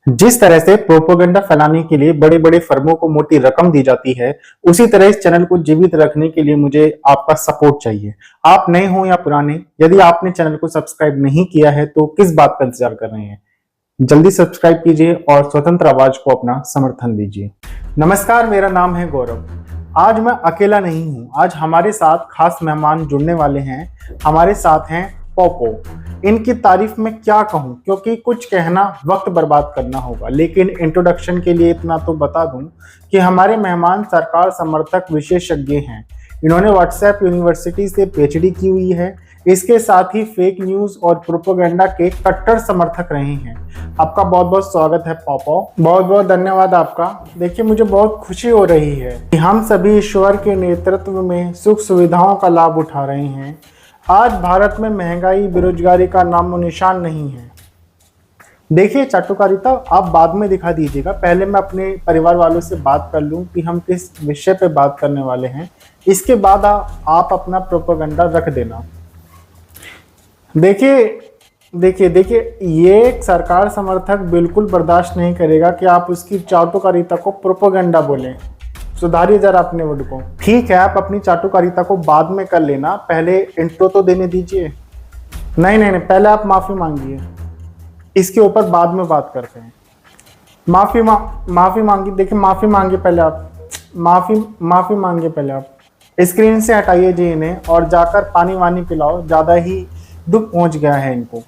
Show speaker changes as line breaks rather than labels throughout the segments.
जिस तरह से प्रोपेगेंडा फैलाने के लिए बड़े बड़े फर्मों को मोटी रकम दी जाती है, उसी तरह इस चैनल को जीवित रखने के लिए मुझे आपका सपोर्ट चाहिए। आप नए हो या पुराने, यदि आपने चैनल को सब्सक्राइब नहीं किया है तो किस बात का इंतजार कर रहे हैं? जल्दी सब्सक्राइब कीजिए और स्वतंत्र आवाज को अपना समर्थन दीजिए। नमस्कार, मेरा नाम है गौरव। आज मैं अकेला नहीं हूँ। आज हमारे साथ खास मेहमान जुड़ने वाले हैं। हमारे साथ हैं पोपो। इनकी तारीफ में क्या कहूँ, क्योंकि कुछ कहना वक्त बर्बाद करना होगा, लेकिन इंट्रोडक्शन के लिए इतना तो बता दूं कि हमारे मेहमान सरकार समर्थक विशेषज्ञ हैं। इन्होंने व्हाट्सएप यूनिवर्सिटी से पीएचडी की हुई है। इसके साथ ही फेक न्यूज और प्रोपेगेंडा के कट्टर समर्थक रहे हैं। आपका बहुत बहुत स्वागत है पोपो। बहुत बहुत धन्यवाद आपका। देखिए, मुझे बहुत खुशी हो रही है कि हम सभी ईश्वर के नेतृत्व में सुख सुविधाओं का लाभ उठा रहे हैं। आज भारत में महंगाई, बेरोजगारी का नामो निशान नहीं है। देखिए, चाटुकारिता आप बाद में दिखा दीजिएगा, पहले मैं अपने परिवार वालों से बात कर लूं कि हम किस विषय पे बात करने वाले हैं। इसके बाद आप अपना प्रोपेगेंडा रख देना। देखिए देखिए देखिए, ये एक सरकार समर्थक बिल्कुल बर्दाश्त नहीं करेगा कि आप उसकी चाटुकारिता को प्रोपेगेंडा बोलें। सुधारिए जरा अपने वर्ड को। ठीक है, आप अपनी चाटुकारिता को बाद में कर लेना, पहले इंट्रो तो देने दीजिए। नहीं नहीं नहीं, पहले आप माफी मांगिए, इसके ऊपर बाद में बात करते हैं। माफी मांगी। देखिए, माफी मांगिए पहले आप। माफी मांगिए पहले आप। स्क्रीन से हटाइए जी इन्हें और जाकर पानी वानी पिलाओ, ज्यादा ही दुख पहुंच गया है इनको।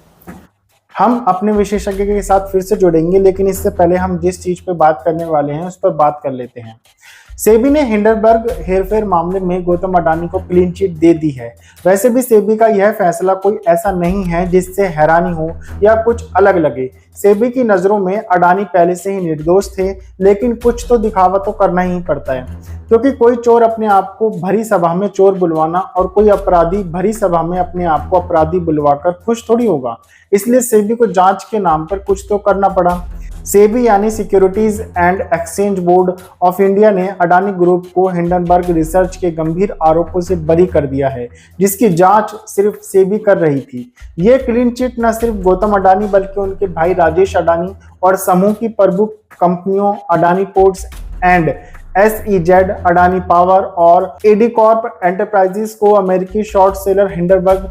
हम अपने विशेषज्ञ के साथ फिर से जुड़ेंगे, लेकिन इससे पहले हम जिस चीज पे बात करने वाले हैं उस पर बात कर लेते हैं। सेबी ने हिंडनबर्ग हेरफेर मामले में गौतम अडानी को क्लीन चिट दे दी है। वैसे भी सेबी का यह फैसला कोई ऐसा नहीं है जिससे हैरानी हो या कुछ अलग लगे। सेबी की नजरों में अडानी पहले से ही निर्दोष थे, लेकिन कुछ तो दिखावा तो करना ही पड़ता है, क्योंकि कोई चोर अपने आप को भरी सभा में चोर बुलवाना और कोई अपराधी भरी सभा में अपने आप को अपराधी बुलवाकर खुश थोड़ी होगा। इसलिए सेबी को जांच के नाम पर कुछ तो करना पड़ा। सेबी यानी securities and exchange board of India ने अडानी ग्रुप को हिंडनबर्ग रिसर्च के गंभीर आरोपों से बरी कर दिया है, जिसकी जांच सिर्फ सेबी कर रही थी। ये क्लीन चिट न सिर्फ गौतम अडानी बल्कि उनके भाई राजेश अडानी और समूह की प्रमुख कंपनियों Adani ports and SEZ, Adani power और एडी कॉर्प एंटरप्राइजेस को अमेरिकी शॉर्ट सेलर हिंडनबर्ग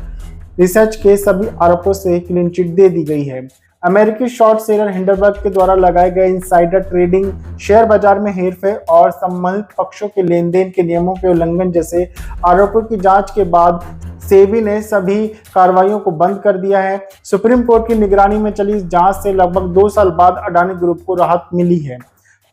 रिसर्च के सभी आरोपों से क्लीन चिट दे दी गई है। अमेरिकी शॉर्ट सेलर हिंडनबर्ग के द्वारा लगाए गए इनसाइडर ट्रेडिंग, शेयर बाजार में हेरफेर और संबंधित पक्षों के लेन देन के नियमों के उल्लंघन जैसे आरोपों की जांच के बाद सेबी ने सभी कार्रवाइयों को बंद कर दिया है। सुप्रीम कोर्ट की निगरानी में चली इस जांच से लगभग 2 साल बाद अडानी ग्रुप को राहत मिली है।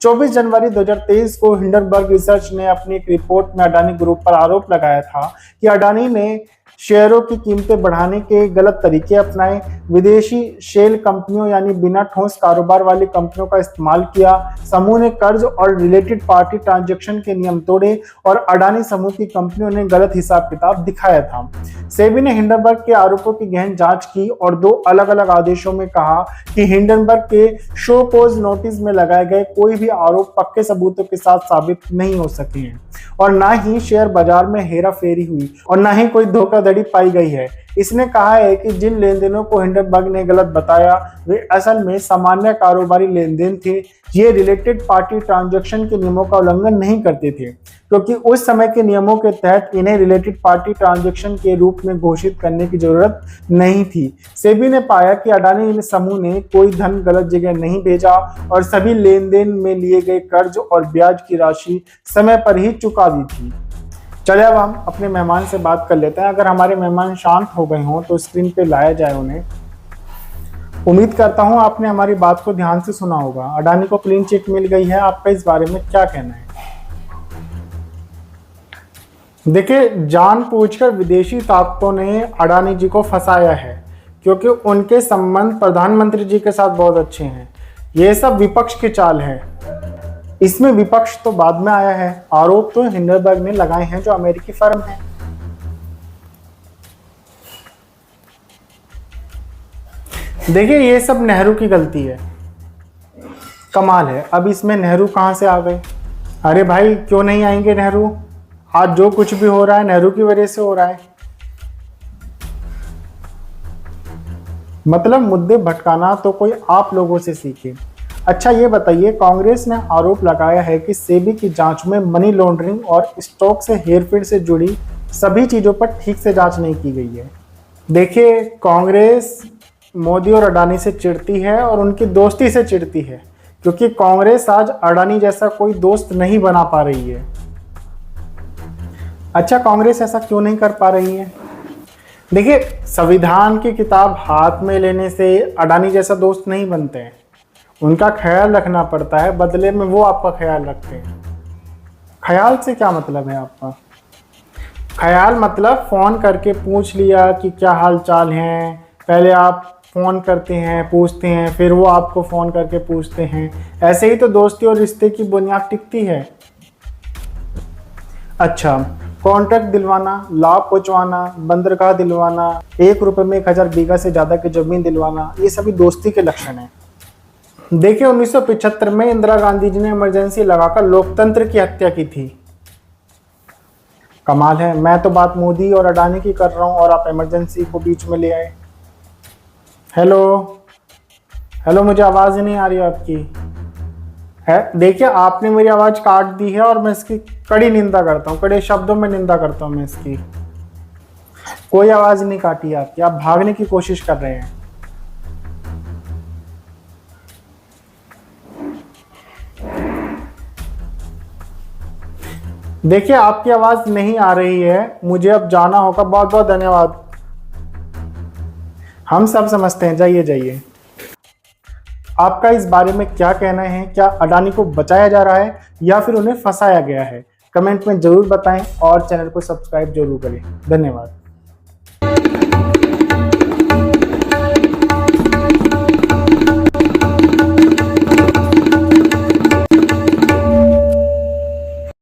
24 जनवरी 2023 को हिंडनबर्ग रिसर्च ने अपनी एक रिपोर्ट में अडानी ग्रुप पर आरोप लगाया था कि अडानी ने शेयरों की कीमतें बढ़ाने के गलत तरीके अपनाए, विदेशी शेल कंपनियों यानी बिना ठोस कारोबार वाली कंपनियों का इस्तेमाल किया, समूह ने कर्ज और रिलेटेड पार्टी ट्रांजैक्शन के नियम तोड़े और अडानी समूह की कंपनियों ने गलत हिसाब किताब दिखाया था। सेबी ने हिंडनबर्ग के आरोपों की गहन जांच की और 2 अलग अलग आदेशों में कहा कि हिंडनबर्ग के शो कोज नोटिस में लगाए गए कोई भी आरोप पक्के सबूतों के साथ साबित नहीं हो सके हैं, और ना ही शेयर बाजार में हेरा फेरी हुई और ना ही कोई धोखाधड़ी पाई गई है। इसने कहा है कि जिन लेन देनों को हिंडनबर्ग ने गलत बताया वे असल में सामान्य कारोबारी लेन देन थे। ये रिलेटेड पार्टी ट्रांजैक्शन के नियमों का उल्लंघन नहीं करते थे, क्योंकि उस समय के नियमों के तहत इन्हें रिलेटेड पार्टी ट्रांजैक्शन के रूप में घोषित करने की जरूरत नहीं थी। सेबी ने पाया कि अडानी समूह ने कोई धन गलत जगह नहीं भेजा और सभी लेन देन में लिए गए कर्ज और ब्याज की राशि समय पर ही चुका दी थी। चलिए, अब हम अपने मेहमान से बात कर लेते हैं। अगर हमारे मेहमान शांत हो गए हों तो स्क्रीन पे लाया जाए उन्हें। उम्मीद करता हूं आपने हमारी बात को ध्यान से सुना होगा। अडानी को क्लीन चिट मिल गई है, आपका इस बारे में क्या कहना है? देखिए, जानबूझकर विदेशी ताकतों ने अडानी जी को फंसाया है, क्योंकि उनके संबंध प्रधानमंत्री जी के साथ बहुत अच्छे हैं। ये सब विपक्ष की चाल है। इसमें विपक्ष तो बाद में आया है। आरोप तो हिंडनबर्ग ने लगाए हैं, जो अमेरिकी फर्म है। देखिए, ये सब नेहरू की गलती है। कमाल है, अब इसमें नेहरू कहां से आ गए? अरे भाई, क्यों नहीं आएंगे नेहरू? आज जो कुछ भी हो रहा है नेहरू की वजह से हो रहा है। मतलब मुद्दे भटकाना तो कोई आप लोगों से सीखे। अच्छा ये बताइए, कांग्रेस ने आरोप लगाया है कि सेबी की जांच में मनी लॉन्ड्रिंग और स्टॉक से हेरफेर से जुड़ी सभी चीजों पर ठीक से जांच नहीं की गई है। देखिए, कांग्रेस मोदी और अडानी से चिढ़ती है और उनकी दोस्ती से चिढ़ती है, क्योंकि कांग्रेस आज अडानी जैसा कोई दोस्त नहीं बना पा रही है। अच्छा, कांग्रेस ऐसा क्यों नहीं कर पा रही है? देखिए, संविधान की किताब हाथ में लेने से अडानी जैसा दोस्त नहीं बनते हैं। उनका ख्याल रखना पड़ता है, बदले में वो आपका ख्याल रखते हैं। ख्याल से क्या मतलब है आपका? ख्याल मतलब फ़ोन करके पूछ लिया कि क्या हाल चाल है। पहले आप फ़ोन करते हैं, पूछते हैं, फिर वो आपको फ़ोन करके पूछते हैं। ऐसे ही तो दोस्ती और रिश्ते की बुनियाद टिकती है। अच्छा, कॉन्ट्रैक्ट दिलवाना, लाभ पहुंचवाना, बंदरगाह दिलवाना, 1 रुपये में 1000 बीघा से ज़्यादा की ज़मीन दिलवाना, ये सभी दोस्ती के लक्षण हैं। देखिए, 1975 में इंदिरा गांधी जी ने इमरजेंसी लगाकर लोकतंत्र की हत्या की थी। कमाल है, मैं तो बात मोदी और अडानी की कर रहा हूं और आप इमरजेंसी को बीच में ले आए। हेलो हेलो, मुझे आवाज़ ही नहीं आ रही आपकी। है, देखिए आपने मेरी आवाज़ काट दी है और मैं इसकी कड़ी निंदा करता हूँ, कड़े शब्दों में निंदा करता हूँ मैं इसकी। कोई आवाज़ नहीं काटी आपकी, आप भागने की कोशिश कर रहे हैं। देखिए, आपकी आवाज़ नहीं आ रही है, मुझे अब जाना होगा। बहुत बहुत धन्यवाद। हम सब समझते हैं, जाइए जाइए। आपका इस बारे में क्या कहना है? क्या अडानी को बचाया जा रहा है या फिर उन्हें फंसाया गया है? कमेंट में ज़रूर बताएं और चैनल को सब्सक्राइब जरूर करें। धन्यवाद।